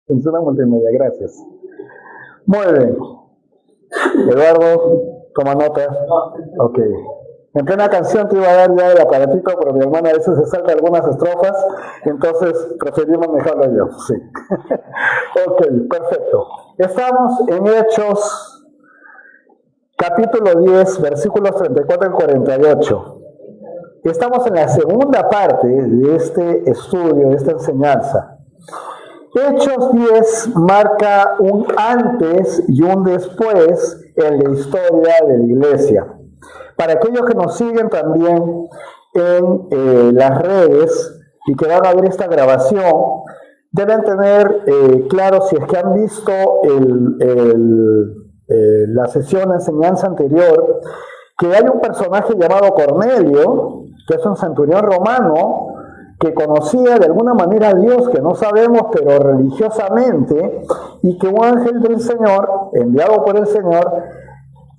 Funciona multimedia, gracias. Muy bien. Eduardo, toma nota. Ok. En plena canción te iba a dar ya el aparatito, pero mi hermana a veces se salta algunas estrofas, entonces preferimos dejarlo yo. Sí. Ok, perfecto. Estamos en Hechos, capítulo 10, versículos 34 al 48. Estamos en la segunda parte de este estudio, de esta enseñanza. Hechos 10 marca un antes y un después en la historia de la iglesia. Para aquellos que nos siguen también en las redes y que van a ver esta grabación, deben tener claro, si es que han visto la sesión de enseñanza anterior, que hay un personaje llamado Cornelio, que es un centurión romano, que conocía de alguna manera a Dios, que no sabemos, pero religiosamente, y que un ángel del Señor, enviado por el Señor,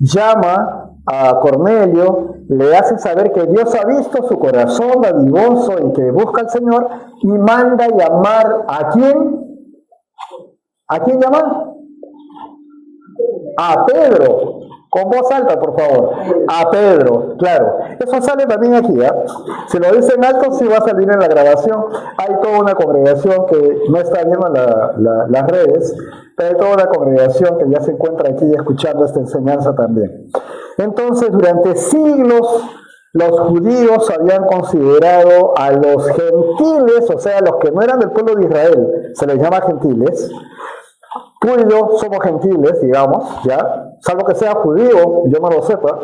llama a Cornelio, le hace saber que Dios ha visto su corazón dadivoso y que busca al Señor, y manda llamar ¿a quién? ¿A quién llama? A Pedro. Con voz alta, por favor. A Pedro, claro. Eso sale también aquí, ¿eh? Si lo dicen alto, sí va a salir en la grabación. Hay toda una congregación que no está viendo las redes, pero hay toda una congregación que ya se encuentra aquí escuchando esta enseñanza también. Entonces, durante siglos, los judíos habían considerado a los gentiles, o sea, los que no eran del pueblo de Israel, se les llama gentiles. Tú y yo somos gentiles, digamos, ¿ya? Salvo que sea judío, y yo no lo sepa,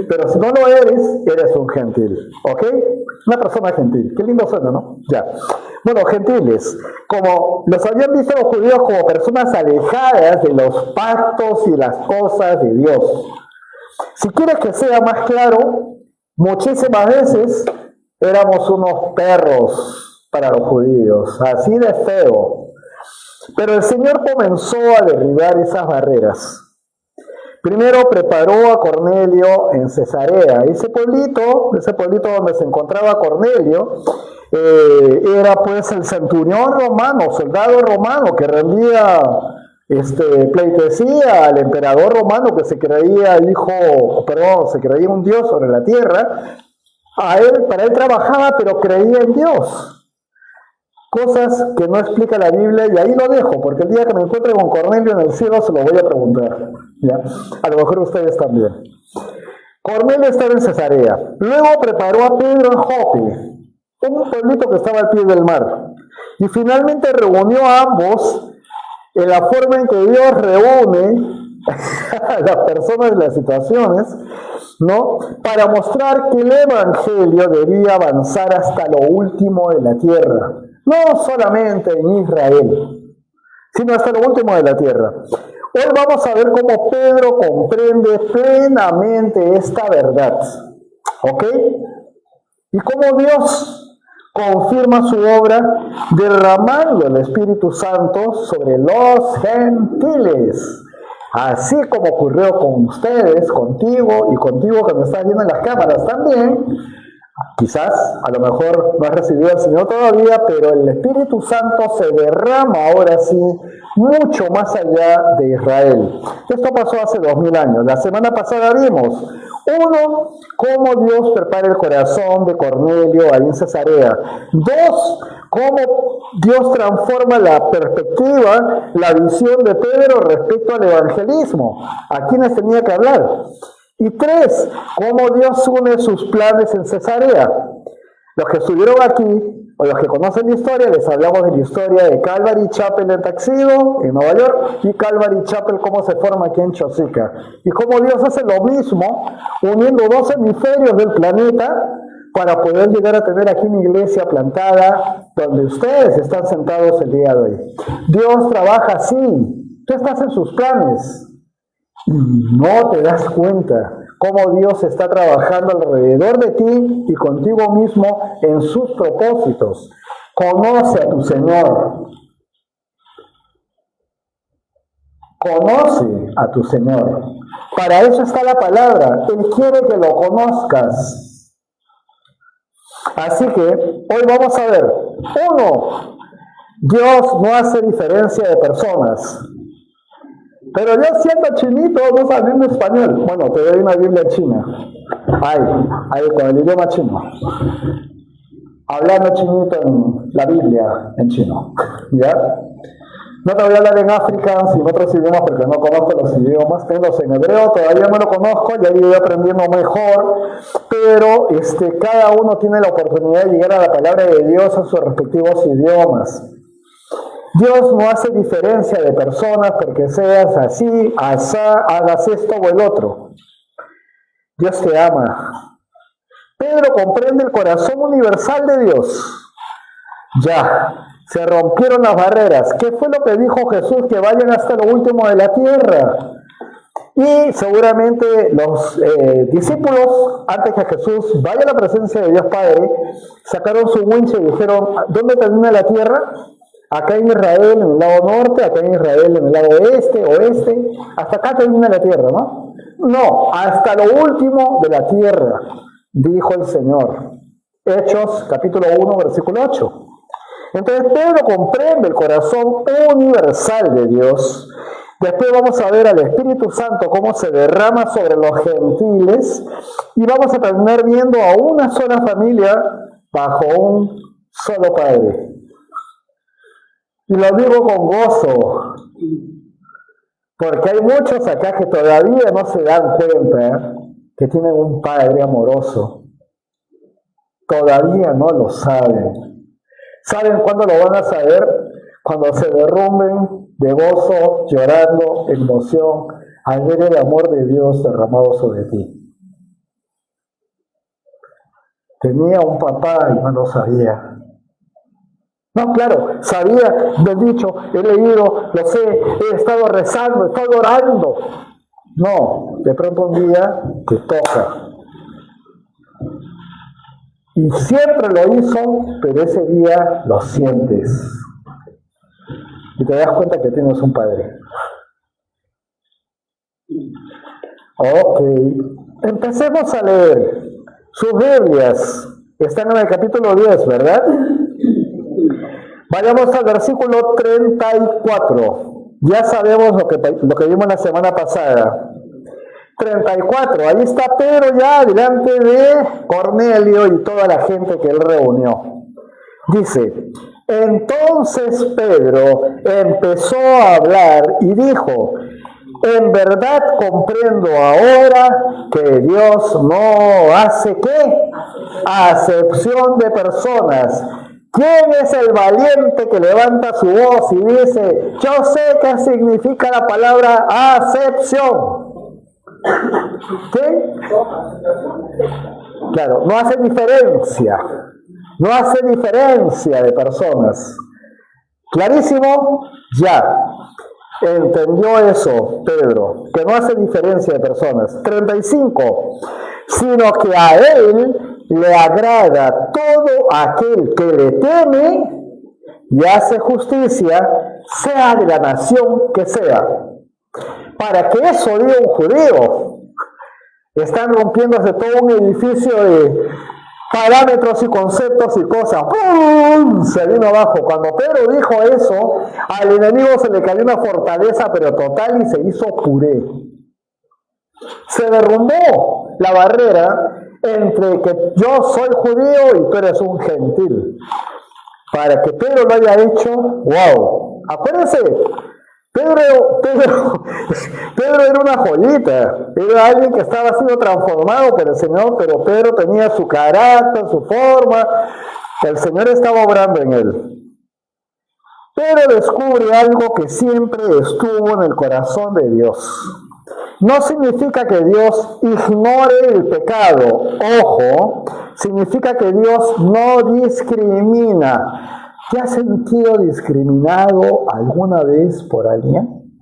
pero si no lo eres un gentil, ¿ok? Una persona gentil. Qué lindo suena, ¿no? Ya. Bueno, gentiles, como los habían visto los judíos como personas alejadas de los pactos y las cosas de Dios. Si quieres que sea más claro, muchísimas veces éramos unos perros para los judíos, así de feo. Pero el Señor comenzó a derribar esas barreras. Primero preparó a Cornelio en Cesarea. Ese pueblito donde se encontraba Cornelio, era pues el centurión romano, soldado romano que rendía pleitesía al emperador romano que se creía se creía un dios sobre la tierra. Para él trabajaba, pero creía en Dios. Cosas que no explica la Biblia, y ahí lo dejo, porque el día que me encuentre con Cornelio en el cielo se lo voy a preguntar, ¿ya? A lo mejor ustedes también. Cornelio estaba en Cesarea. Luego preparó a Pedro en Jope, un pueblito que estaba al pie del mar. Y finalmente reunió a ambos en la forma en que Dios reúne a las personas en las situaciones, ¿no? Para mostrar que el evangelio debía avanzar hasta lo último de la tierra. No solamente en Israel, sino hasta lo último de la tierra. Hoy vamos a ver cómo Pedro comprende plenamente esta verdad. ¿Ok? Y cómo Dios confirma su obra derramando el Espíritu Santo sobre los gentiles. Así como ocurrió con ustedes, contigo y contigo que me estás viendo en las cámaras también. Quizás, a lo mejor no has recibido al Señor todavía, pero el Espíritu Santo se derrama ahora sí mucho más allá de Israel. Esto pasó hace 2000 años. La semana pasada vimos, uno, cómo Dios prepara el corazón de Cornelio ahí en Cesarea. Dos, cómo Dios transforma la perspectiva, la visión de Pedro respecto al evangelismo. ¿A quiénes tenía que hablar? Y tres, cómo Dios une sus planes en Cesarea. Los que estuvieron aquí, o los que conocen la historia, les hablamos de la historia de Calvary Chapel en Tuxedo, en Nueva York, y Calvary Chapel, cómo se forma aquí en Chosica. Y cómo Dios hace lo mismo, uniendo dos hemisferios del planeta, para poder llegar a tener aquí una iglesia plantada, donde ustedes están sentados el día de hoy. Dios trabaja así, tú estás en sus planes. Y no te das cuenta cómo Dios está trabajando alrededor de ti y contigo mismo en sus propósitos. Conoce a tu Señor. Conoce a tu Señor. Para eso está la palabra. Él quiere que lo conozcas. Así que hoy vamos a ver, uno, Dios no hace diferencia de personas. Pero yo siendo chinito, no sabiendo español. Bueno, te doy una Biblia en China. Ahí, con el idioma chino. Hablando chinito en la Biblia en chino. ¿Ya? No te voy a hablar en África sin otros idiomas porque no conozco los idiomas. Tengo los en hebreo, todavía no lo conozco, ya voy aprendiendo mejor. Pero cada uno tiene la oportunidad de llegar a la palabra de Dios en sus respectivos idiomas. Dios no hace diferencia de personas porque seas así, asá, hagas esto o el otro. Dios te ama. Pedro comprende el corazón universal de Dios. Ya, se rompieron las barreras. ¿Qué fue lo que dijo Jesús? Que vayan hasta lo último de la tierra. Y seguramente los discípulos, antes que Jesús vaya a la presencia de Dios Padre, sacaron su winche y dijeron, ¿dónde termina la tierra? Acá en Israel, en el lado norte, acá en Israel, en el lado oeste, hasta acá termina la tierra, ¿no? No, hasta lo último de la tierra, dijo el Señor. Hechos, capítulo 1, versículo 8. Entonces Pedro comprende el corazón universal de Dios. Después vamos a ver al Espíritu Santo cómo se derrama sobre los gentiles y vamos a terminar viendo a una sola familia bajo un solo Padre. Y lo digo con gozo, porque hay muchos acá que todavía no se dan cuenta que tienen un Padre amoroso. Todavía no lo saben. ¿Saben cuándo lo van a saber? Cuando se derrumben de gozo, llorando, emoción, al ver el amor de Dios derramado sobre ti. Tenía un papá y no lo sabía. No, claro, sabía, lo he dicho, he leído, lo sé, he estado rezando, he estado orando. No, de pronto un día te toca. Y siempre lo hizo, pero ese día lo sientes. Y te das cuenta que tienes un Padre. Ok, empecemos a leer. Sus Biblias están en el capítulo 10, ¿verdad? Vayamos al versículo 34. Ya sabemos lo que vimos la semana pasada. 34. Ahí está Pedro ya delante de Cornelio y toda la gente que él reunió. Dice, entonces Pedro empezó a hablar y dijo, en verdad comprendo ahora que Dios no hace ¿qué? Acepción de personas. ¿Quién es el valiente que levanta su voz y dice, yo sé qué significa la palabra acepción? ¿Qué? Claro, no hace diferencia. No hace diferencia de personas. ¿Clarísimo? Ya. Entendió eso, Pedro, que no hace diferencia de personas. 35. Sino que a él le agrada todo aquel que le teme y hace justicia, sea de la nación que sea. ¿Para qué eso diga un judío? Están rompiéndose todo un edificio de parámetros y conceptos y cosas. ¡Pum! Se vino abajo. Cuando Pedro dijo eso, al enemigo se le cayó una fortaleza, pero total, y se hizo puré. Se derrumbó la barrera entre que yo soy judío y tú eres un gentil. Para que Pedro lo haya hecho, wow. Acuérdense, Pedro era una joyita, era alguien que estaba siendo transformado por el Señor, pero Pedro tenía su carácter, su forma, el Señor estaba obrando en él. Pedro descubre algo que siempre estuvo en el corazón de Dios. No significa que Dios ignore el pecado, ojo, significa que Dios no discrimina. ¿Te has sentido discriminado alguna vez por alguien?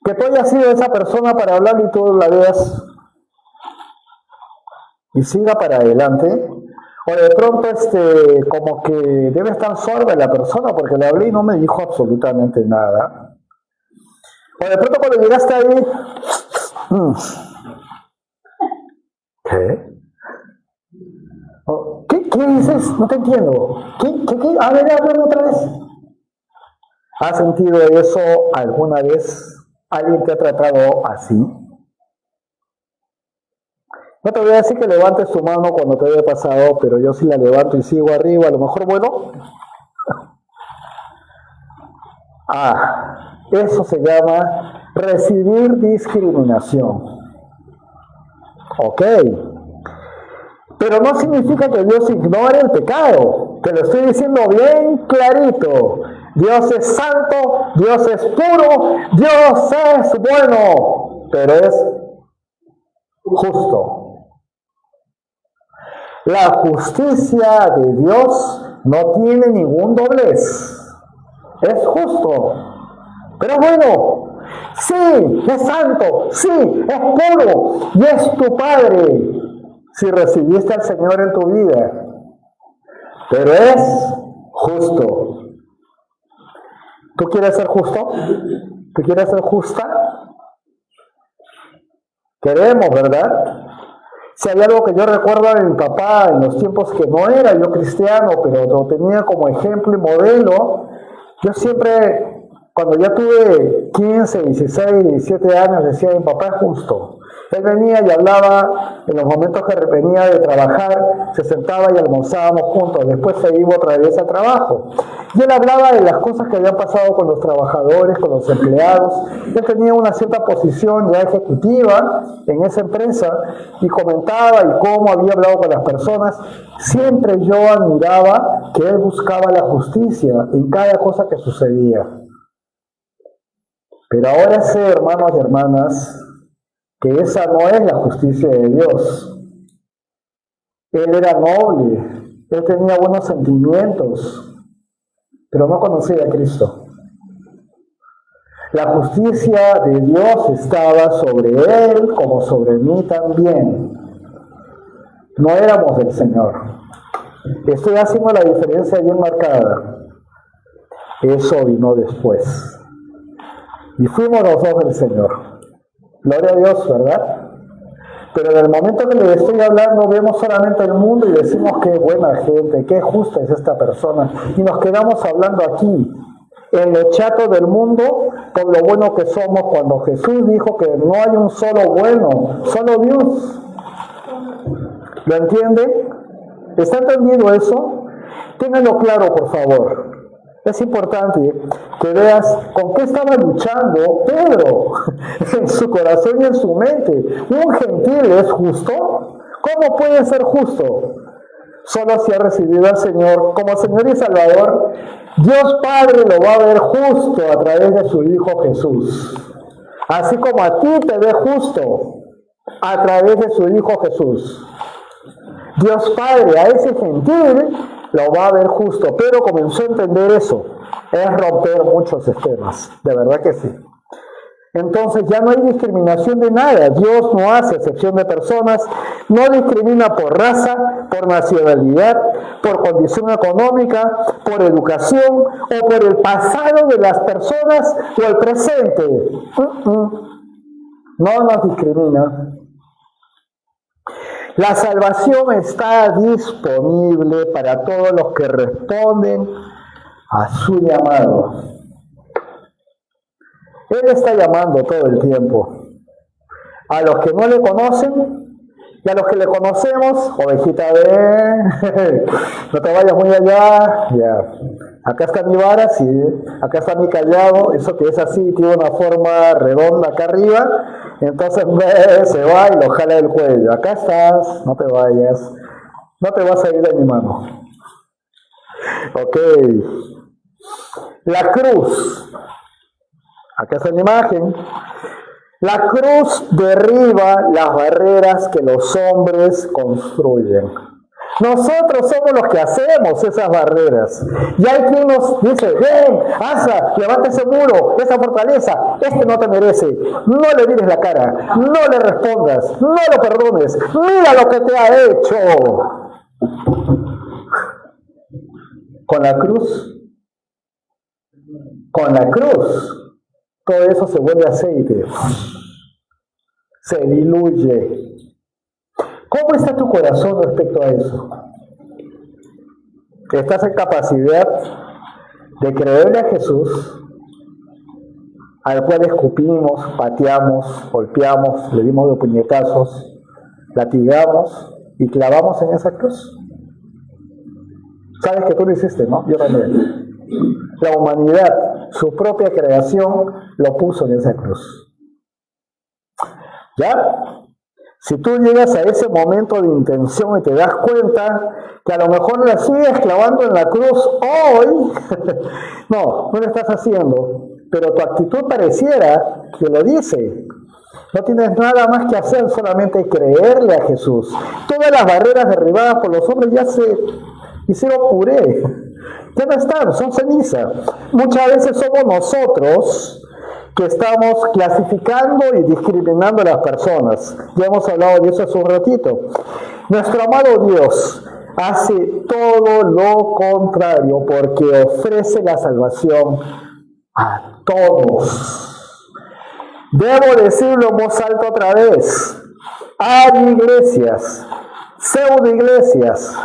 Que tú hayas sido esa persona para hablar y tú la veas y siga para adelante. O de pronto como que debe estar sorda la persona porque le hablé y no me dijo absolutamente nada. O de pronto cuando llegaste ahí, ¿qué? ¿Qué dices? No te entiendo. ¿Qué? A ver, háblame otra vez. ¿Has sentido eso alguna vez? ¿Alguien te ha tratado así? No te voy a decir que levantes tu mano cuando te haya pasado, pero yo sí la levanto y sigo arriba. A lo mejor, bueno. Eso se llama recibir discriminación. Ok. Pero no significa que Dios ignore el pecado. Te lo estoy diciendo bien clarito. Dios es santo, Dios es puro, Dios es bueno, pero es justo. La justicia de Dios no tiene ningún doblez. Es justo, pero bueno. Sí, es santo, sí, es puro y es tu Padre si recibiste al Señor en tu vida. Pero es justo. ¿Tú quieres ser justo? ¿Tú quieres ser justa? Queremos, ¿verdad? Si hay algo que yo recuerdo de mi papá en los tiempos que no era yo cristiano, pero lo tenía como ejemplo y modelo, yo siempre, cuando ya tuve 15, 16, 17 años, decía, mi papá es justo. Él venía y hablaba, en los momentos que venía de trabajar, se sentaba y almorzábamos juntos, después se iba otra vez al trabajo. Y él hablaba de las cosas que habían pasado con los trabajadores, con los empleados. Él tenía una cierta posición ya ejecutiva en esa empresa y comentaba y cómo había hablado con las personas. Siempre yo admiraba que él buscaba la justicia en cada cosa que sucedía. Pero ahora sé, hermanos y hermanas, que esa no es la justicia de Dios. Él era noble, él tenía buenos sentimientos, pero no conocía a Cristo. La justicia de Dios estaba sobre él como sobre mí también. No éramos del Señor. Estoy haciendo la diferencia bien marcada. Eso vino después. Y fuimos los dos del Señor. Gloria a Dios, ¿verdad? Pero en el momento que le estoy hablando, vemos solamente el mundo y decimos qué buena gente, qué justa es esta persona. Y nos quedamos hablando aquí, en lo chato del mundo, por lo bueno que somos, cuando Jesús dijo que no hay un solo bueno, solo Dios. ¿Lo entiende? ¿Está entendido eso? Ténganlo claro, por favor. Es importante que veas con qué estaba luchando Pedro en su corazón y en su mente. ¿Un gentil es justo? ¿Cómo puede ser justo? Solo si ha recibido al Señor como Señor y Salvador. Dios Padre lo va a ver justo a través de su Hijo Jesús. Así como a ti te ve justo a través de su Hijo Jesús. Dios Padre a ese gentil lo va a ver justo. Pedro comenzó a entender eso. Es romper muchos esquemas. De verdad que sí. Entonces ya no hay discriminación de nada. Dios no hace excepción de personas. No discrimina por raza, por nacionalidad, por condición económica, por educación o por el pasado de las personas o el presente. No nos discrimina. La salvación está disponible para todos los que responden a su llamado. Él está llamando todo el tiempo. A los que no le conocen y a los que le conocemos, ovejita, no te vayas muy allá. Ya. Acá está mi vara, sí. Acá está mi callado, eso que es así, tiene una forma redonda acá arriba. Entonces se va y lo jala del cuello. Acá estás, no te vayas. No te vas a ir de mi mano. Ok. La cruz. Acá está la imagen. La cruz derriba las barreras que los hombres construyen. Nosotros somos los que hacemos esas barreras. Y hay quien nos dice, ven, Asa, levanta ese muro, esa fortaleza, este no te merece. No le mires la cara, no le respondas, no lo perdones. Mira lo que te ha hecho. Con la cruz, todo eso se vuelve aceite. Se diluye. ¿Cómo está tu corazón respecto a eso? ¿Estás en capacidad de creerle a Jesús, al cual escupimos, pateamos, golpeamos, le dimos de puñetazos, latigamos y clavamos en esa cruz? Sabes que tú lo hiciste, ¿no? Yo también. La humanidad, su propia creación, lo puso en esa cruz. ¿Ya? Si tú llegas a ese momento de intención y te das cuenta que a lo mejor la sigues clavando en la cruz hoy, no lo estás haciendo, pero tu actitud pareciera que lo dice. No tienes nada más que hacer, solamente creerle a Jesús. Todas las barreras derribadas por los hombres ya se hicieron puré. Ya no están, son ceniza. Muchas veces somos nosotros que estamos clasificando y discriminando a las personas. Ya hemos hablado de eso hace un ratito. Nuestro amado Dios hace todo lo contrario porque ofrece la salvación a todos. Debo decirlo en voz alta otra vez. Hay iglesias, pseudo iglesias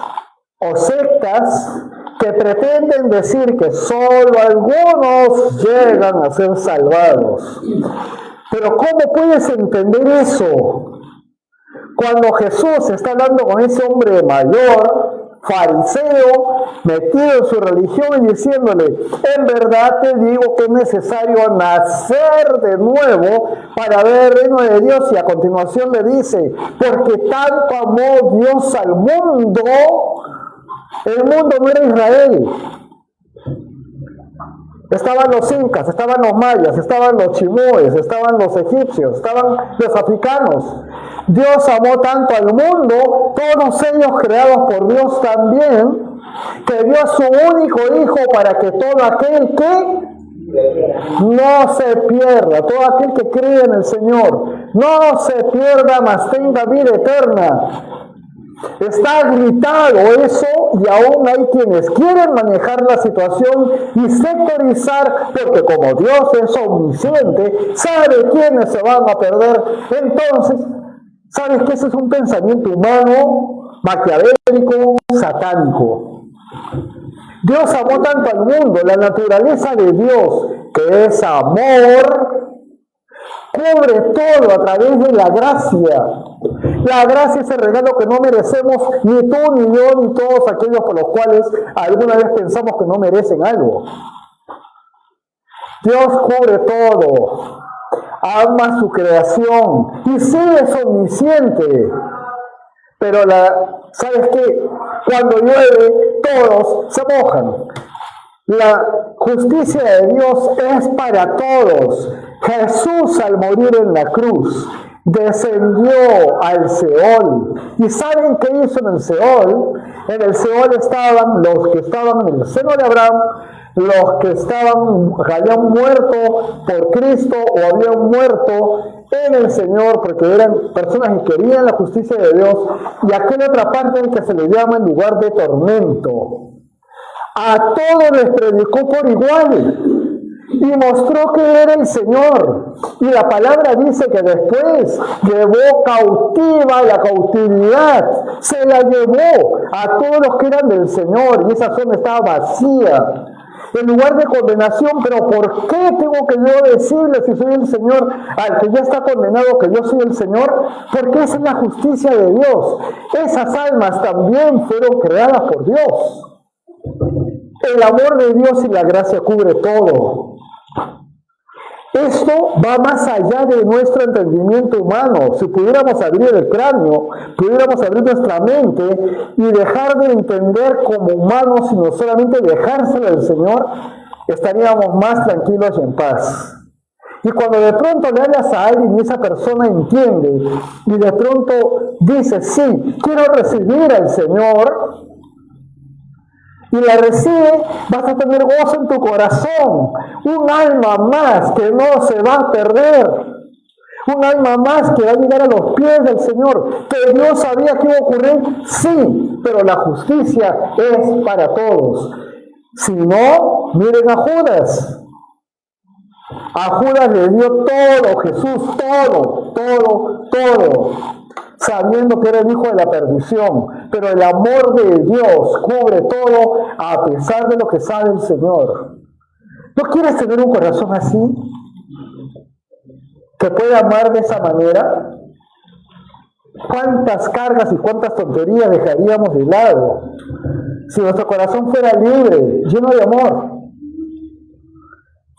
o sectas que pretenden decir que solo algunos llegan a ser salvados. Pero ¿cómo puedes entender eso? Cuando Jesús está hablando con ese hombre mayor, fariseo, metido en su religión y diciéndole, en verdad te digo que es necesario nacer de nuevo para ver el reino de Dios. Y a continuación le dice, porque tanto amó Dios al mundo. El mundo no era Israel. Estaban los incas, estaban los mayas, estaban los chimúes, estaban los egipcios, estaban los africanos. Dios amó tanto al mundo, todos ellos creados por Dios también, que dio a su único Hijo para que todo aquel que no se pierda, todo aquel que cree en el Señor, no se pierda, mas tenga vida eterna. Está gritado eso y aún hay quienes quieren manejar la situación y sectorizar, porque como Dios es omnisciente, sabe quiénes se van a perder. Entonces, ¿sabes que ese es un pensamiento humano, maquiavélico, satánico? Dios amó tanto al mundo, la naturaleza de Dios, que es amor, cubre todo a través de la gracia. La gracia es el regalo que no merecemos ni tú, ni yo, ni todos aquellos por los cuales alguna vez pensamos que no merecen algo. Dios cubre todo, ama su creación y sí es omnisciente. Pero ¿sabes qué? Cuando llueve, todos se mojan. La justicia de Dios es para todos. Jesús, al morir en la cruz, descendió al Seol. ¿Y saben qué hizo en el Seol? En el Seol estaban los que estaban en el seno de Abraham, los que habían muerto por Cristo o habían muerto en el Señor porque eran personas que querían la justicia de Dios, y aquella otra parte en que se le llama el lugar de tormento. A todos les predicó por igual y mostró que era el Señor. Y la palabra dice que después llevó cautiva la cautividad, se la llevó a todos los que eran del Señor, y esa zona estaba vacía, en lugar de condenación. Pero ¿por qué tengo que yo decirle, si soy el Señor, al que ya está condenado, que yo soy el Señor? Porque esa es la justicia de Dios. Esas almas también fueron creadas por Dios. El amor de Dios y la gracia cubre todo. Esto va más allá de nuestro entendimiento humano. Si pudiéramos abrir el cráneo, pudiéramos abrir nuestra mente y dejar de entender como humanos, sino solamente dejárselo al Señor, estaríamos más tranquilos y en paz. Y cuando de pronto le hablas a alguien y esa persona entiende y de pronto dice, sí, quiero recibir al Señor, y la recibe, vas a tener gozo en tu corazón. Un alma más que no se va a perder. Un alma más que va a llegar a los pies del Señor. Que Dios sabía que iba a ocurrir, sí, pero la justicia es para todos. Si no, miren a Judas. A Judas le dio todo, Jesús, todo. sabiendo que era el hijo de la perdición, pero el amor de Dios cubre todo a pesar de lo que sabe el Señor. ¿No quieres tener un corazón así? ¿Que puede amar de esa manera? ¿Cuántas cargas y cuántas tonterías dejaríamos de lado si nuestro corazón fuera libre, lleno de amor?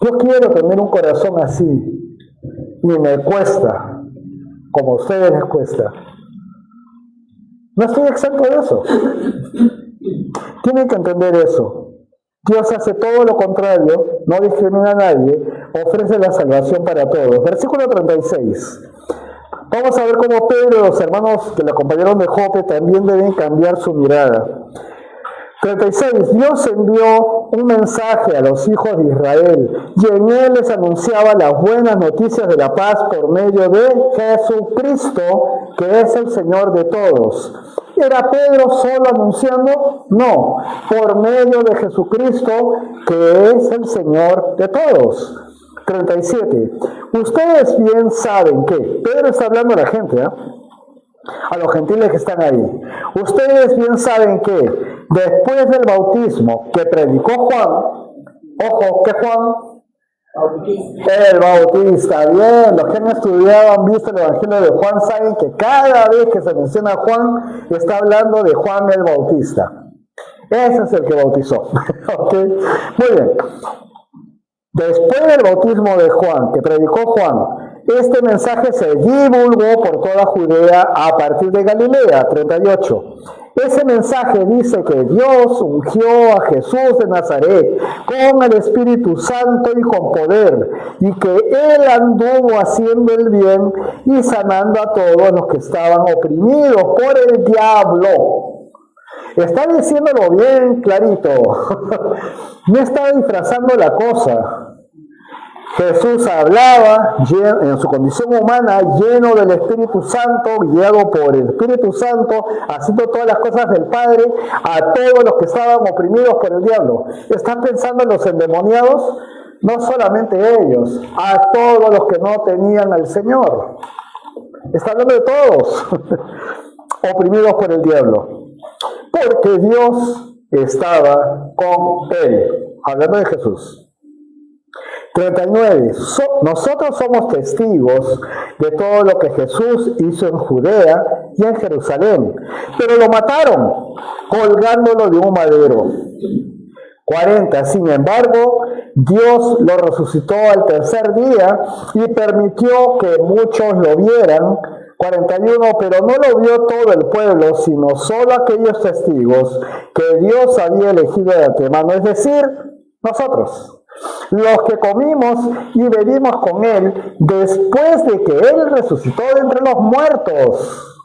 Yo quiero tener un corazón así y me cuesta, como a ustedes les cuesta. No estoy exento de eso. Tienen que entender eso. Dios hace todo lo contrario, no discrimina a nadie, ofrece la salvación para todos. Versículo 36. Vamos a ver cómo Pedro y los hermanos que le acompañaron de Jope también deben cambiar su mirada. 36. Dios envió un mensaje a los hijos de Israel y en él les anunciaba las buenas noticias de la paz por medio de Jesucristo, que es el Señor de todos. ¿Era Pedro solo anunciando? No, por medio de Jesucristo, que es el Señor de todos. 37. Ustedes bien saben que, Pedro está hablando a la gente, a los gentiles que están ahí. Ustedes bien saben que después del bautismo que predicó Juan, ojo, ¿qué Juan? El Bautista. Bien, los que han estudiado, han visto el Evangelio de Juan, saben que cada vez que se menciona a Juan, está hablando de Juan el Bautista. Ese es el que bautizó. ¿Okay? Muy bien. Después del bautismo de Juan, que predicó Juan, este mensaje se divulgó por toda Judea a partir de Galilea. 38. Ese mensaje dice que Dios ungió a Jesús de Nazaret con el Espíritu Santo y con poder, y que Él anduvo haciendo el bien y sanando a todos los que estaban oprimidos por el diablo. Está diciéndolo bien clarito. No está disfrazando la cosa. Jesús hablaba en su condición humana, lleno del Espíritu Santo, guiado por el Espíritu Santo, haciendo todas las cosas del Padre, a todos los que estaban oprimidos por el diablo. ¿Están pensando en los endemoniados? No solamente ellos, a todos los que no tenían al Señor. Está hablando de todos, oprimidos por el diablo. Porque Dios estaba con él, hablando de Jesús. 39. Nosotros somos testigos de todo lo que Jesús hizo en Judea y en Jerusalén, pero lo mataron colgándolo de un madero. 40. Sin embargo, Dios lo resucitó al tercer día y permitió que muchos lo vieran. 41. Pero no lo vio todo el pueblo, sino solo aquellos testigos que Dios había elegido de antemano, es decir, nosotros, los que comimos y bebimos con Él después de que Él resucitó de entre los muertos.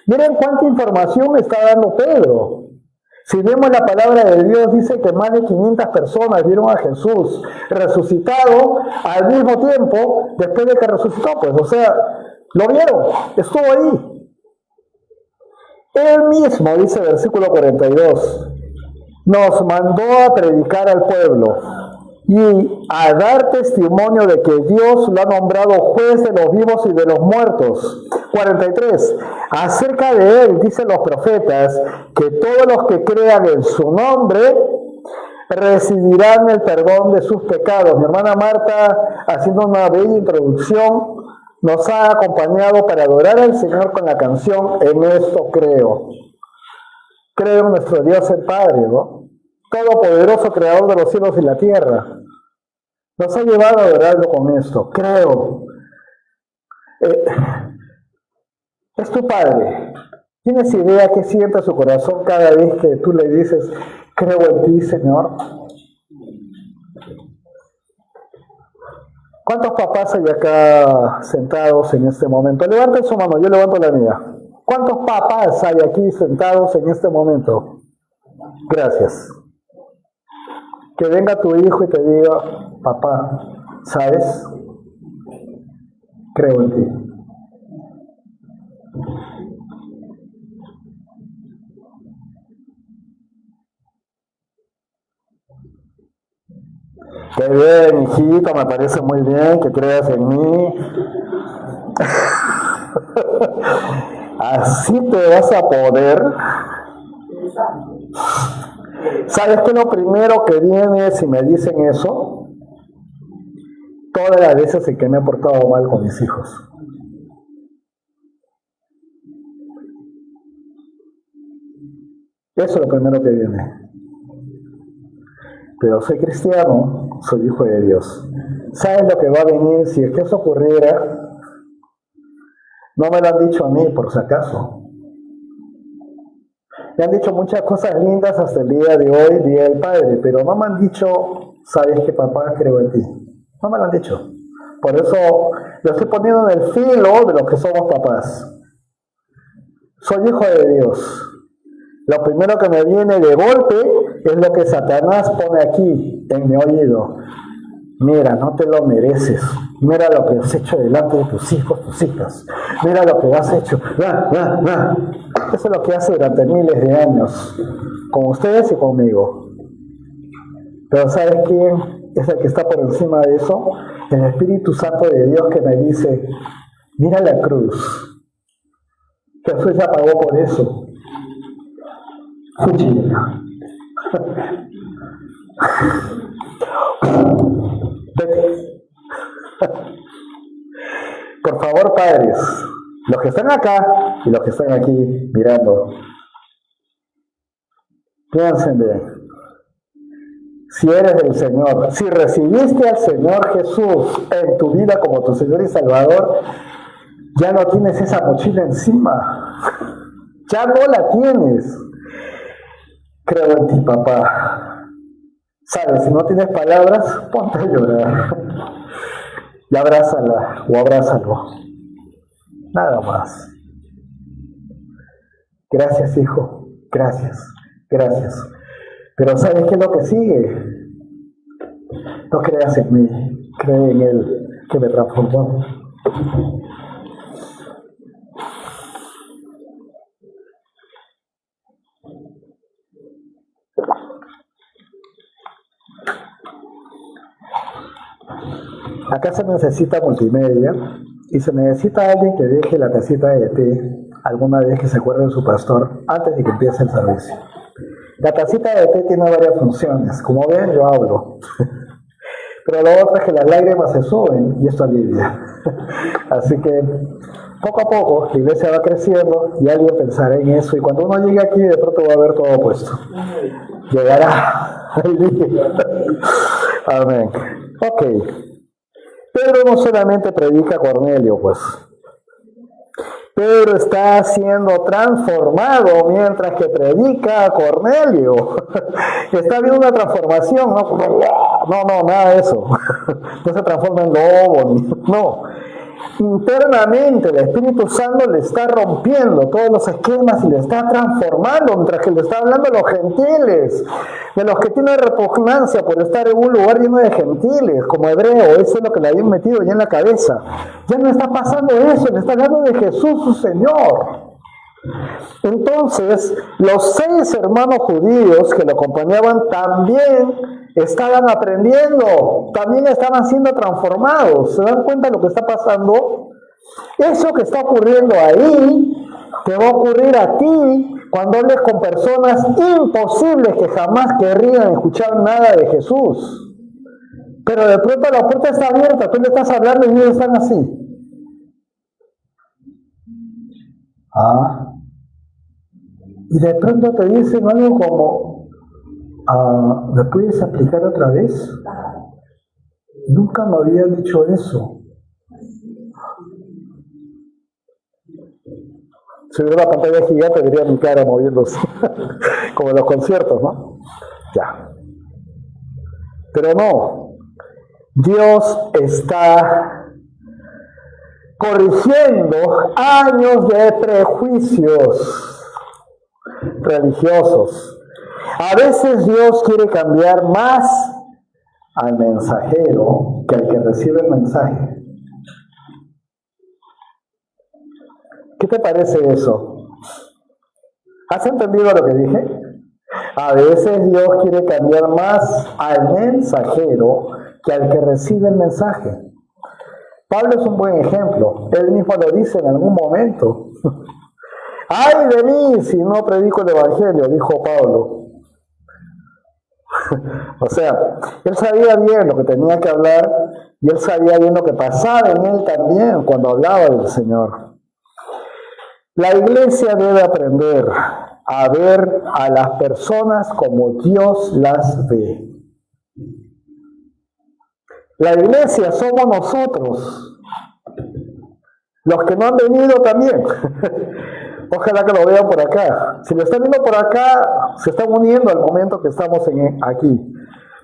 Miren cuánta información está dando Pedro. Si vemos la palabra de Dios, dice que más de 500 personas vieron a Jesús resucitado al mismo tiempo después de que resucitó. Pues, o sea, lo vieron, estuvo ahí. Él mismo, dice el versículo 42, nos mandó a predicar al pueblo y a dar testimonio de que Dios lo ha nombrado juez de los vivos y de los muertos. 43. Acerca de él dicen los profetas que todos los que crean en su nombre recibirán el perdón de sus pecados. Mi hermana Marta, haciendo una bella introducción, nos ha acompañado para adorar al Señor con la canción En esto creo. Creo en nuestro Dios el Padre, ¿no? Todopoderoso, creador de los cielos y la tierra. Nos ha llevado a adorarlo con esto. Creo. Es tu Padre. ¿Tienes idea qué siente su corazón cada vez que tú le dices, creo en ti, Señor? ¿Cuántos papás hay acá sentados en este momento? Levanten su mano, yo levanto la mía. ¿Cuántos papás hay aquí sentados en este momento? Gracias. Que venga tu hijo y te diga, papá, ¿sabes? Creo en ti. Qué bien, hijito, me parece muy bien que creas en mí. ¿Así te vas a poder? ¿Sabes qué es lo primero que viene si me dicen eso? Todas las veces en que me he portado mal con mis hijos. Eso es lo primero que viene. Pero soy cristiano, soy hijo de Dios. ¿Sabes lo que va a venir si es que eso ocurriera? No me lo han dicho a mí, por si acaso. Me han dicho muchas cosas lindas hasta el día de hoy, Día del Padre, pero no me han dicho, ¿sabes que papá, creo en ti? No me lo han dicho. Por eso lo estoy poniendo en el filo de los que somos papás. Soy hijo de Dios. Lo primero que me viene de golpe es lo que Satanás pone aquí, en mi oído. Mira, no te lo mereces. Mira lo que has hecho delante de tus hijos, tus hijas. Mira lo que has hecho. Eso es lo que hace durante miles de años, con ustedes y conmigo. Pero ¿sabes quién es el que está por encima de eso? El Espíritu Santo de Dios, que me dice, mira la cruz. Jesús ya pagó por eso. Vete. Por favor, padres, los que están acá y los que están aquí mirando, piensen bien. Si eres del Señor, si recibiste al Señor Jesús en tu vida como tu Señor y Salvador, ya no tienes esa mochila encima. Ya no la tienes. Creo en ti, papá. Sabes, si no tienes palabras, ponte a llorar. Y abrázala o abrázalo. Nada más. Gracias, hijo. Gracias. Gracias. Pero ¿sabes qué es lo que sigue? No creas en mí. Cree en Él, que me transformó. Acá se necesita multimedia y se necesita alguien que deje la tacita de té alguna vez que se acuerde de su pastor antes de que empiece el servicio. La tacita de té tiene varias funciones. Como ven, yo hablo. Pero lo otro es que las lágrimas se suben y esto alivia. Así que poco a poco la iglesia va creciendo y alguien pensará en eso. Y cuando uno llegue aquí, de pronto va a ver todo puesto. Llegará el día. Amén. Ok. Pedro no solamente predica a Cornelio, pues. Pedro está siendo transformado mientras que predica a Cornelio. Está viendo una transformación, no, nada de eso. No se transforma en lobo, no. Internamente el Espíritu Santo le está rompiendo todos los esquemas y le está transformando, mientras que le está hablando a los gentiles, de los que tienen repugnancia por estar en un lugar lleno de gentiles, como hebreo. Eso es lo que le habían metido ya en la cabeza. Ya no está pasando eso, le está hablando de Jesús, su Señor. Entonces, los 6 hermanos judíos que lo acompañaban también estaban aprendiendo, también estaban siendo transformados. ¿Se dan cuenta de lo que está pasando? Eso que está ocurriendo ahí, te va a ocurrir a ti cuando hables con personas imposibles que jamás querrían escuchar nada de Jesús. Pero de pronto la puerta está abierta, tú le estás hablando y ellos están así. Y de pronto te dicen algo como, ¿me puedes aplicar otra vez? Nunca me habían dicho eso. Si hubiera una pantalla gigante, vería mi cara moviéndose, como en los conciertos, ¿no? Ya. Pero no, Dios está corrigiendo años de prejuicios religiosos. A veces Dios quiere cambiar más al mensajero que al que recibe el mensaje. ¿Qué te parece eso? ¿Has entendido lo que dije? A veces Dios quiere cambiar más al mensajero que al que recibe el mensaje. Pablo es un buen ejemplo. Él mismo lo dice en algún momento. ¡Ay de mí si no predico el Evangelio!, dijo Pablo. O sea, él sabía bien lo que tenía que hablar y él sabía bien lo que pasaba en él también cuando hablaba del Señor. La iglesia debe aprender a ver a las personas como Dios las ve. La iglesia somos nosotros, los que no han venido también. Ojalá que lo vean por acá. Si lo están viendo por acá, se están uniendo al momento que estamos aquí.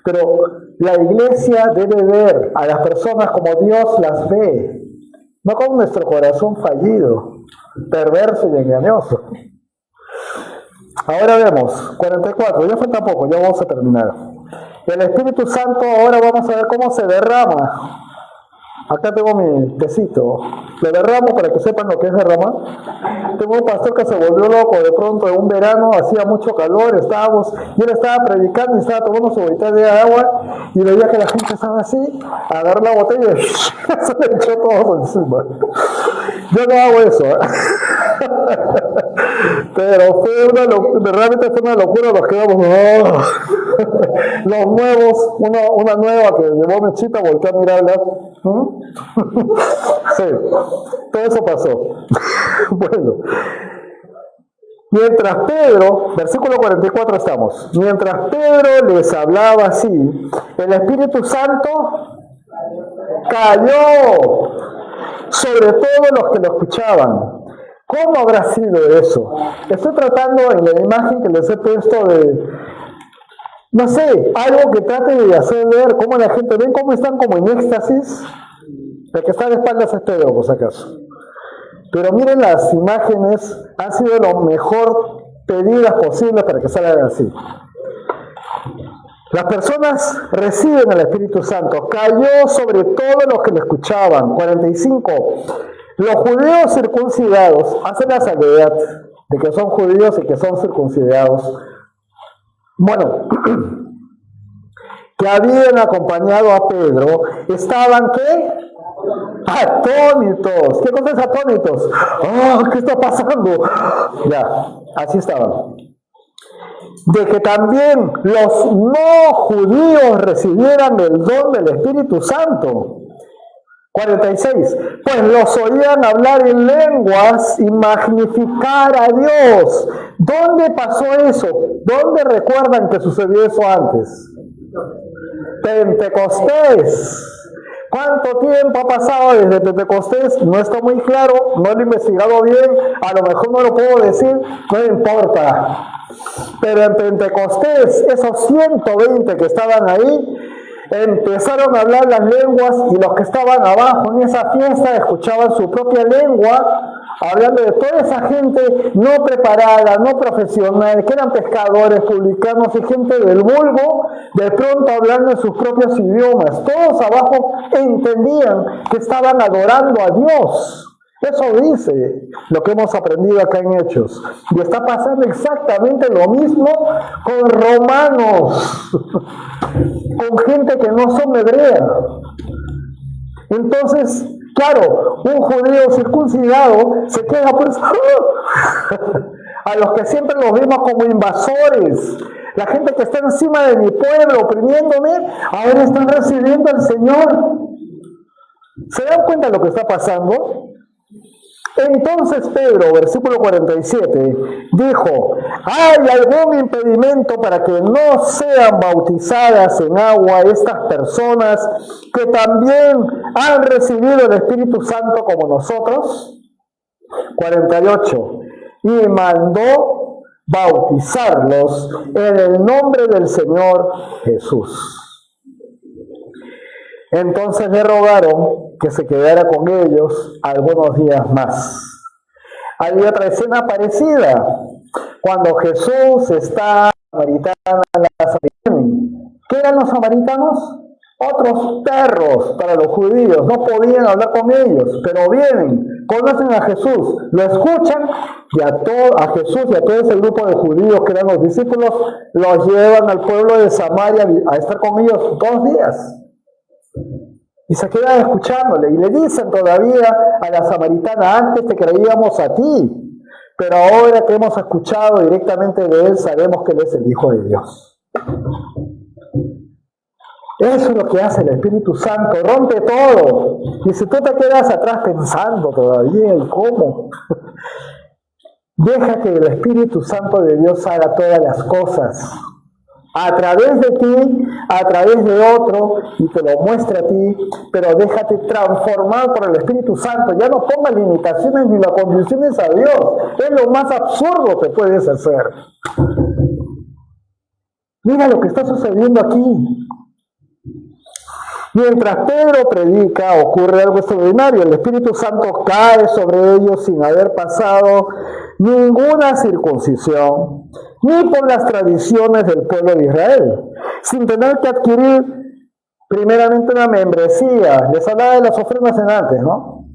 Pero la iglesia debe ver a las personas como Dios las ve, no con nuestro corazón fallido, perverso y engañoso. Ahora vemos, 44, ya falta poco, ya vamos a terminar. El Espíritu Santo, ahora vamos a ver cómo se derrama. Acá tengo mi tecito. Lo derramo para que sepan lo que es derramar. Tengo un pastor que se volvió loco de pronto en un verano, hacía mucho calor, y él estaba predicando y estaba tomando su botella de agua y veía que la gente estaba así, agarró la botella y se le echó todo encima. Yo no hago eso, ¿eh? Pero realmente fue una locura, nos quedamos, los nuevos, una nueva que llevó Mechita, volteó a mirarla. Sí, todo eso pasó. Bueno, mientras Pedro, versículo 44 estamos, mientras Pedro les hablaba así, el Espíritu Santo cayó sobre todos los que lo escuchaban. ¿Cómo habrá sido eso? Estoy tratando en la imagen que les he puesto de, no sé, algo que trate de hacer ver cómo la gente, ven cómo están como en éxtasis. El que está de espaldas es Pedro, por si acaso. Pero miren, las imágenes han sido lo mejor pedidas posibles para que salgan así. Las personas reciben al Espíritu Santo. Cayó sobre todos los que lo escuchaban. 45. Los judíos circuncidados, hacen la salvedad de que son judíos y que son circuncidados. Bueno, que habían acompañado a Pedro, estaban, ¿qué? Atónitos. ¿Qué cosa es atónitos? ¡Oh, qué está pasando! Ya, así estaban. De que también los no judíos recibieran el don del Espíritu Santo. 46. Pues los oían hablar en lenguas y magnificar a Dios. ¿Dónde pasó eso? ¿Dónde recuerdan que sucedió eso antes? Pentecostés. ¿Cuánto tiempo ha pasado desde Pentecostés? No está muy claro, no lo he investigado bien, a lo mejor no lo puedo decir, no importa. Pero en Pentecostés, esos 120 que estaban ahí, empezaron a hablar las lenguas y los que estaban abajo en esa fiesta escuchaban su propia lengua, hablando de toda esa gente no preparada, no profesional, que eran pescadores, publicanos y gente del vulgo, de pronto hablando en sus propios idiomas. Todos abajo entendían que estaban adorando a Dios. Eso dice lo que hemos aprendido acá en Hechos. Y está pasando exactamente lo mismo con romanos, con gente que no son hebrea. Entonces, claro, un judío circuncidado se queda pues a los que siempre los vemos como invasores, la gente que está encima de mi pueblo oprimiéndome, ahora están recibiendo al Señor. ¿Se dan cuenta de lo que está pasando? Entonces Pedro, versículo 47, dijo: ¿hay algún impedimento para que no sean bautizadas en agua estas personas que también han recibido el Espíritu Santo como nosotros? 48. Y mandó bautizarlos en el nombre del Señor Jesús. Entonces le rogaron que se quedara con ellos algunos días más. Hay otra escena parecida, cuando Jesús está samaritana, ¿qué eran los samaritanos? Otros perros para los judíos, no podían hablar con ellos, pero vienen, conocen a Jesús, lo escuchan y a Jesús y a todo ese grupo de judíos que eran los discípulos, los llevan al pueblo de Samaria a estar con ellos 2 días. Y se quedan escuchándole y le dicen todavía a la samaritana: antes te creíamos a ti, pero ahora que hemos escuchado directamente de Él, sabemos que Él es el Hijo de Dios. Eso es lo que hace el Espíritu Santo, rompe todo. Y si tú te quedas atrás pensando todavía, ¿y cómo? Deja que el Espíritu Santo de Dios haga todas las cosas. A través de ti, a través de otro, y te lo muestra a ti, pero déjate transformar por el Espíritu Santo. Ya no pongas limitaciones ni las condiciones a Dios. Es lo más absurdo que puedes hacer. Mira lo que está sucediendo aquí. Mientras Pedro predica, ocurre algo extraordinario. El Espíritu Santo cae sobre ellos sin haber pasado ninguna circuncisión, ni por las tradiciones del pueblo de Israel, sin tener que adquirir primeramente una membresía. Les hablaba de las ofrendas en antes, ¿no?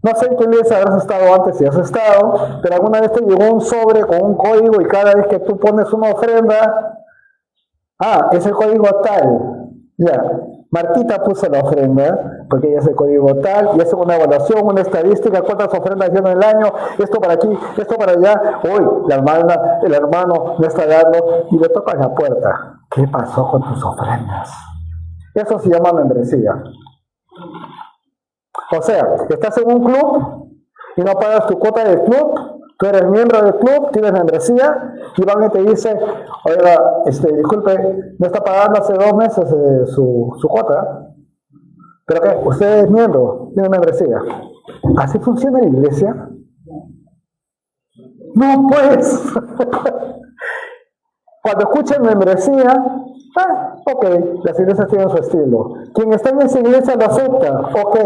No sé en qué iglesia habrás estado antes, si has estado, pero alguna vez te llegó un sobre con un código y cada vez que tú pones una ofrenda, es el código tal. Ya, Martita puso la ofrenda, porque ella es el código tal, y hace una evaluación, una estadística, cuántas ofrendas lleno el año, esto para aquí, esto para allá. Hoy el hermano no está dando, y le toca la puerta. ¿Qué pasó con tus ofrendas? Eso se llama membresía. O sea, estás en un club y no pagas tu cuota del club. Tú eres miembro del club, tienes membresía, y van y te dice, oiga, disculpe, no está pagando hace 2 meses su cuota. ¿Pero qué? Usted es miembro, tiene membresía. ¿Así funciona la iglesia? No, pues. Cuando escuchan membresía, ok, las iglesias tienen su estilo. Quien está en esa iglesia lo acepta, ok.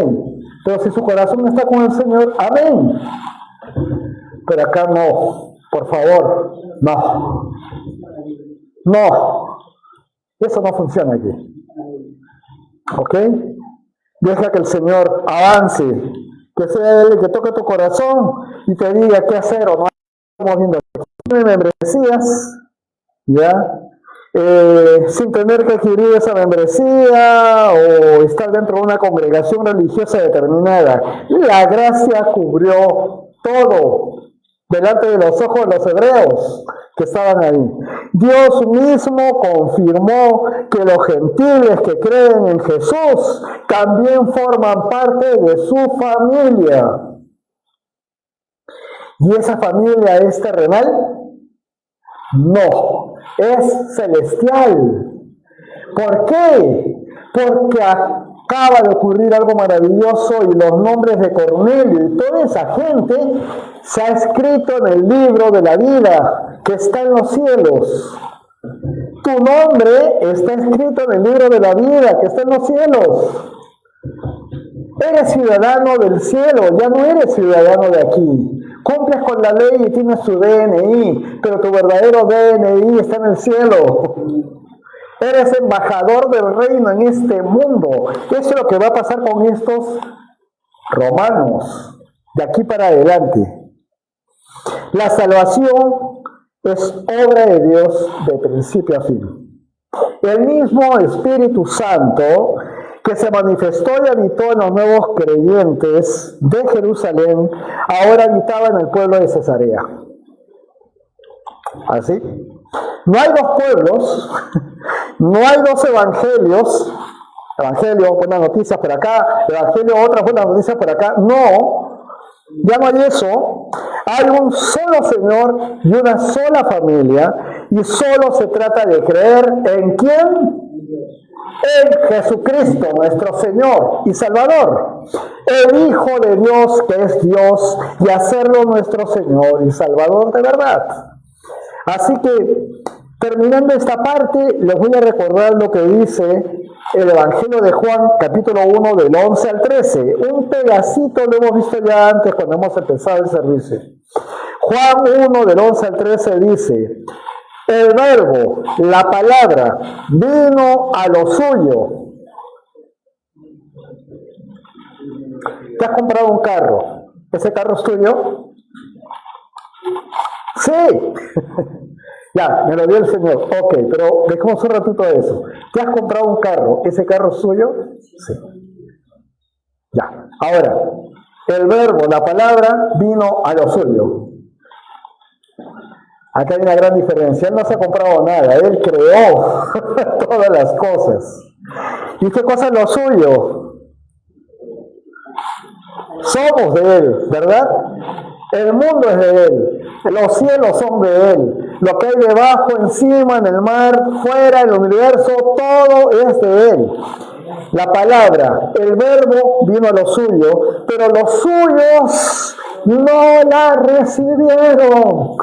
Pero si su corazón está con el Señor, amén. Pero acá no, por favor, no. No, eso no funciona aquí. ¿Ok? Deja que el Señor avance, que sea Él el que toque tu corazón y te diga qué hacer o no. Estamos viendo membresías, ¿ya? Sin tener que adquirir esa membresía o estar dentro de una congregación religiosa determinada. La gracia cubrió todo delante de los ojos de los hebreos que estaban ahí. Dios mismo confirmó que los gentiles que creen en Jesús también forman parte de su familia. ¿Y esa familia es terrenal? No, es celestial. ¿Por qué? Porque acaba de ocurrir algo maravilloso y los nombres de Cornelio y toda esa gente se ha escrito en el libro de la vida que está en los cielos. Tu nombre está escrito en el libro de la vida que está en los cielos. Eres ciudadano del cielo, ya no eres ciudadano de aquí. Cumples con la ley y tienes tu DNI, pero tu verdadero DNI está en el cielo. Eres embajador del reino en este mundo. Eso es lo que va a pasar con estos romanos de aquí para adelante. La salvación es obra de Dios de principio a fin. El mismo Espíritu Santo que se manifestó y habitó en los nuevos creyentes de Jerusalén, ahora habitaba en el pueblo de Cesarea. ¿Así? No hay 2 pueblos, no hay 2 evangelios, evangelio, buenas noticias por acá, evangelio, otras buenas noticias por acá. No, ya no hay eso. Hay un solo Señor y una sola familia, y solo se trata de creer ¿en quién? En Jesucristo, nuestro Señor y Salvador, el Hijo de Dios que es Dios, y hacerlo nuestro Señor y Salvador de verdad. Así que, terminando esta parte, les voy a recordar lo que dice el Evangelio de Juan, capítulo 1, del 11 al 13. Un pedacito lo hemos visto ya antes cuando hemos empezado el servicio. Juan 1, del 11 al 13 dice: el verbo, la palabra, vino a lo suyo. ¿Te has comprado un carro? ¿Ese carro es tuyo? Sí. Ya, me lo dio el Señor. Ok, pero dejemos un ratito de eso. ¿Te has comprado un carro? ¿Ese carro es suyo? Sí. Ya. Ahora, el verbo, la palabra, vino a lo suyo. Acá hay una gran diferencia. Él no se ha comprado nada, Él creó todas las cosas. ¿Y qué cosa es lo suyo? Somos de Él, ¿verdad? El mundo es de Él, los cielos son de Él, lo que hay debajo, encima, en el mar, fuera, en el universo, todo es de Él. La palabra, el verbo vino a lo suyo, pero los suyos no la recibieron.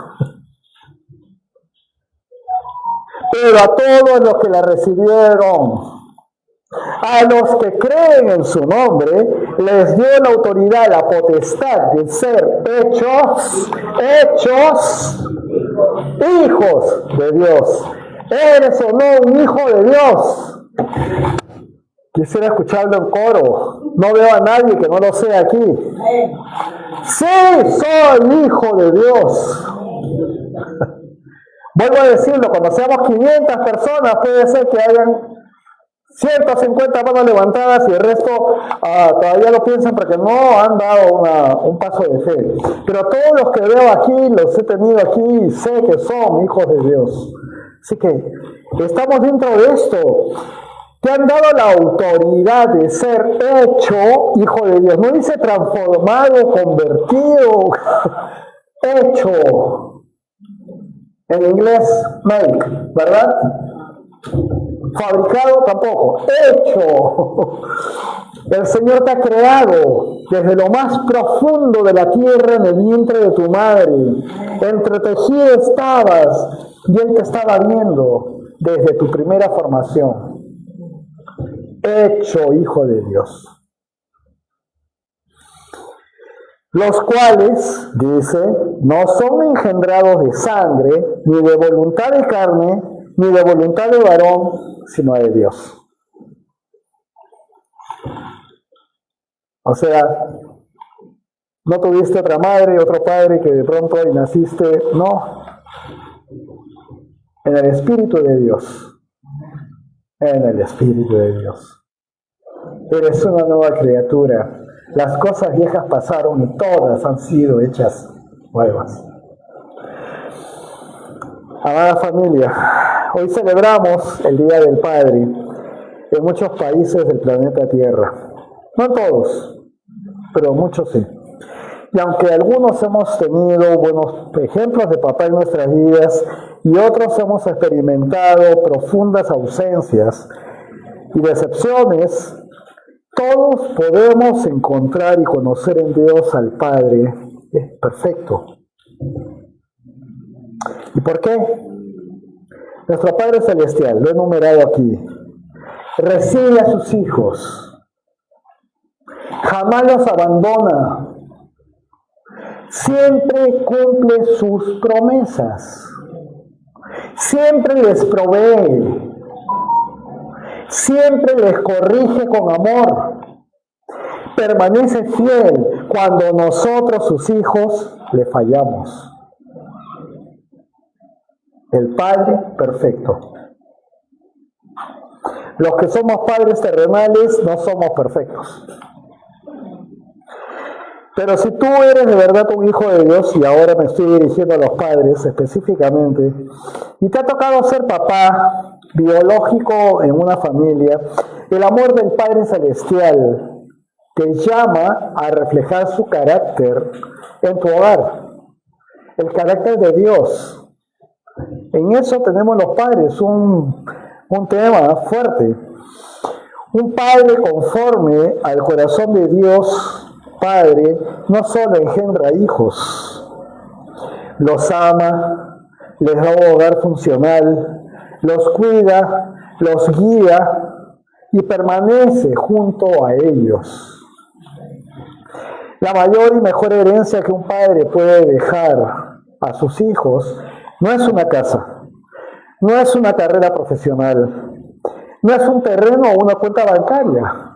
Pero a todos los que la recibieron, a los que creen en su nombre, les dio la autoridad, la potestad de ser hechos hijos de Dios. ¿Eres o no un hijo de Dios? Quisiera escucharlo en coro. No veo a nadie que no lo sea aquí. Sí, soy hijo de Dios. Vuelvo a decirlo, cuando seamos 500 personas, puede ser que hayan 150 manos levantadas y el resto todavía lo piensan porque no han dado un paso de fe. Pero todos los que veo aquí, los he tenido aquí y sé que son hijos de Dios. Así que estamos dentro de esto. Te han dado la autoridad de ser hecho hijo de Dios. No dice transformado, convertido, hecho. En inglés, make, ¿verdad? Fabricado tampoco, hecho. El Señor te ha creado desde lo más profundo de la tierra en el vientre de tu madre. Entretejido estabas y Él te estaba viendo desde tu primera formación. Hecho hijo de Dios. Los cuales, dice, no son engendrados de sangre, ni de voluntad de carne, ni de voluntad de varón, sino de Dios. O sea, no tuviste otra madre, otro padre que de pronto y naciste, no. En el Espíritu de Dios. En el Espíritu de Dios. Eres una nueva criatura. Las cosas viejas pasaron y todas han sido hechas nuevas. Amada familia, hoy celebramos el Día del Padre en muchos países del planeta Tierra. No todos, pero muchos sí. Y aunque algunos hemos tenido buenos ejemplos de papá en nuestras vidas y otros hemos experimentado profundas ausencias y decepciones, todos podemos encontrar y conocer en Dios al Padre perfecto. ¿Y por qué? Nuestro Padre Celestial, lo he enumerado aquí, recibe a sus hijos, jamás los abandona, siempre cumple sus promesas, siempre les provee, siempre les corrige con amor, permanece fiel cuando nosotros, sus hijos, le fallamos. El Padre perfecto. Los que somos padres terrenales no somos perfectos. Pero si tú eres de verdad un hijo de Dios, y ahora me estoy dirigiendo a los padres específicamente, y te ha tocado ser papá biológico en una familia, el amor del Padre Celestial te llama a reflejar su carácter en tu hogar, el carácter de Dios. En eso tenemos los padres un tema fuerte. Un padre conforme al corazón de Dios, Padre, no solo engendra hijos, los ama, les da un hogar funcional, los cuida, los guía y permanece junto a ellos. La mayor y mejor herencia que un padre puede dejar a sus hijos no es una casa, no es una carrera profesional, no es un terreno o una cuenta bancaria.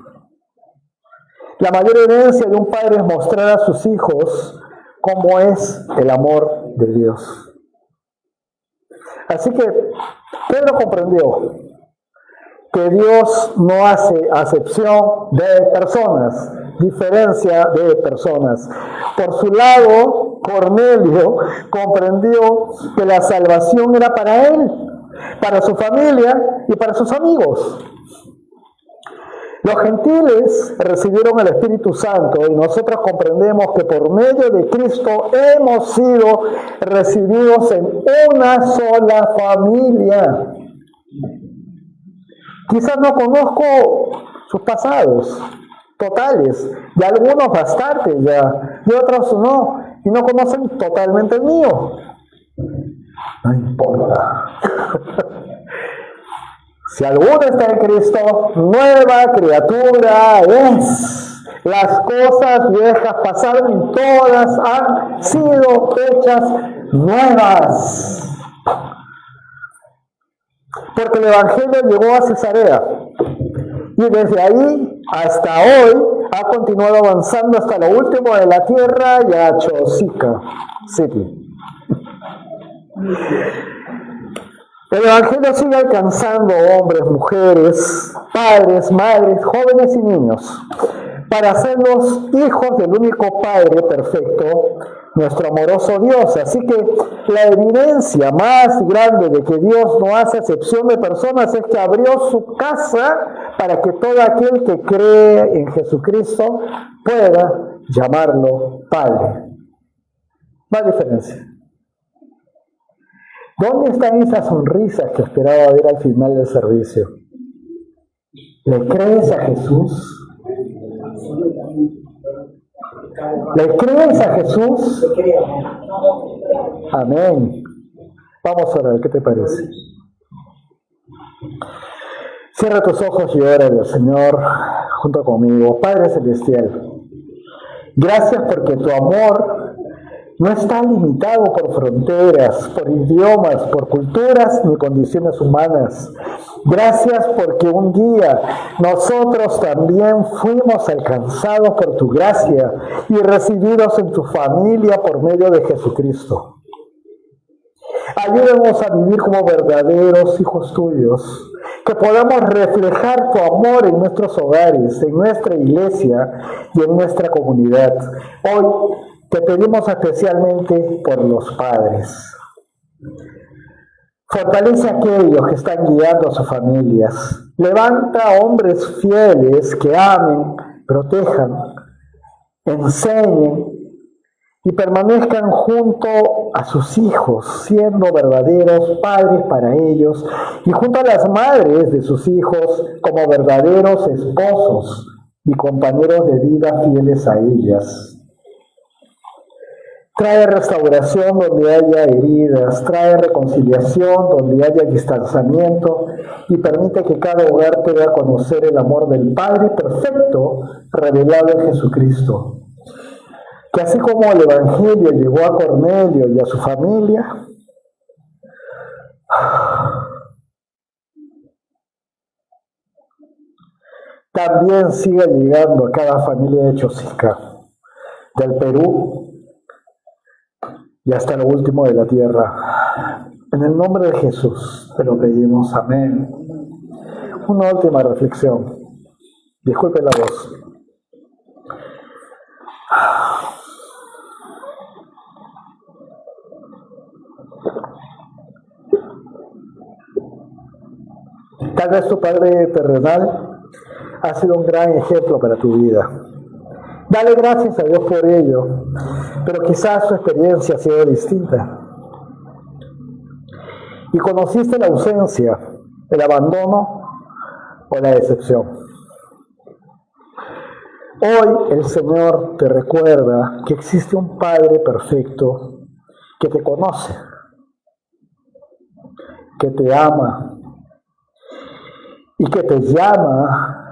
La mayor herencia de un padre es mostrar a sus hijos cómo es el amor de Dios. Así que Pedro comprendió que Dios no hace acepción de personas, diferencia de personas. Por su lado, Cornelio comprendió que la salvación era para él, para su familia y para sus amigos. Los gentiles recibieron el Espíritu Santo y nosotros comprendemos que por medio de Cristo hemos sido recibidos en una sola familia. Quizás no conozco sus pasados totales, de algunos bastante ya, y otros no, y no conocen totalmente el mío. No importa. Si alguno está en Cristo, nueva criatura es. Las cosas viejas pasaron y todas han sido hechas nuevas. Porque el Evangelio llegó a Cesarea y desde ahí hasta hoy ha continuado avanzando hasta lo último de la tierra y a Chosica City. El Evangelio sigue alcanzando hombres, mujeres, padres, madres, jóvenes y niños, para hacernos hijos del único Padre perfecto, nuestro amoroso Dios. Así que la evidencia más grande de que Dios no hace excepción de personas es que abrió su casa para que todo aquel que cree en Jesucristo pueda llamarlo Padre. No hay diferencia. ¿Dónde están esas sonrisas que esperaba ver al final del servicio? ¿Le crees a Jesús? ¿Le crees a Jesús? Amén. Vamos a orar, ¿qué te parece? Cierra tus ojos y ora al Señor junto conmigo. Padre Celestial, gracias porque tu amor no está limitado por fronteras, por idiomas, por culturas ni condiciones humanas. Gracias porque un día nosotros también fuimos alcanzados por tu gracia y recibidos en tu familia por medio de Jesucristo. Ayúdanos a vivir como verdaderos hijos tuyos, que podamos reflejar tu amor en nuestros hogares, en nuestra iglesia y en nuestra comunidad. Hoy te pedimos especialmente por los padres. Fortalece a aquellos que están guiando a sus familias. Levanta hombres fieles que amen, protejan, enseñen y permanezcan junto a sus hijos, siendo verdaderos padres para ellos, y junto a las madres de sus hijos como verdaderos esposos y compañeros de vida fieles a ellas. Trae restauración donde haya heridas, trae reconciliación donde haya distanciamiento y permite que cada hogar pueda conocer el amor del Padre perfecto revelado en Jesucristo. Que así como el Evangelio llegó a Cornelio y a su familia, también siga llegando a cada familia de Chosica, del Perú, y hasta lo último de la tierra. En el nombre de Jesús te lo pedimos. Amén. Una última reflexión. Disculpe la voz. Tal vez tu padre terrenal ha sido un gran ejemplo para tu vida. Dale gracias a Dios por ello, pero quizás su experiencia ha sido distinta. Y conociste la ausencia, el abandono o la decepción. Hoy el Señor te recuerda que existe un Padre perfecto que te conoce, que te ama y que te llama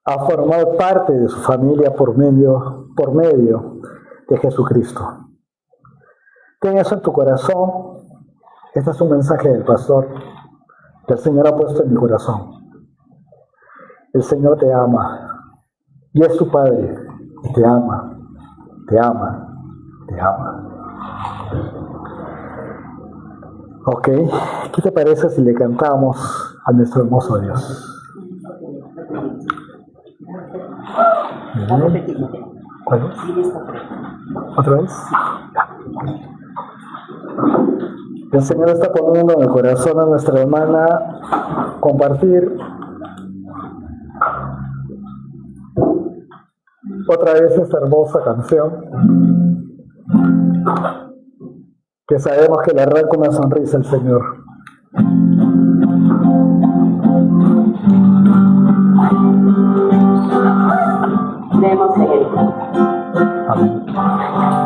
a formar parte de su familia por medio de Jesucristo. Ten eso en tu corazón. Este es un mensaje del pastor que el Señor ha puesto en mi corazón. El Señor te ama y es tu Padre y te ama, te ama, te ama. Ok, ¿qué te parece si le cantamos a nuestro hermoso Dios? ¿Cuál es? ¿Otra vez? Ya. El Señor está poniendo en el corazón de nuestra hermana compartir otra vez esta hermosa canción que sabemos que le arranca una sonrisa al Señor. Debemos seguir. Amén.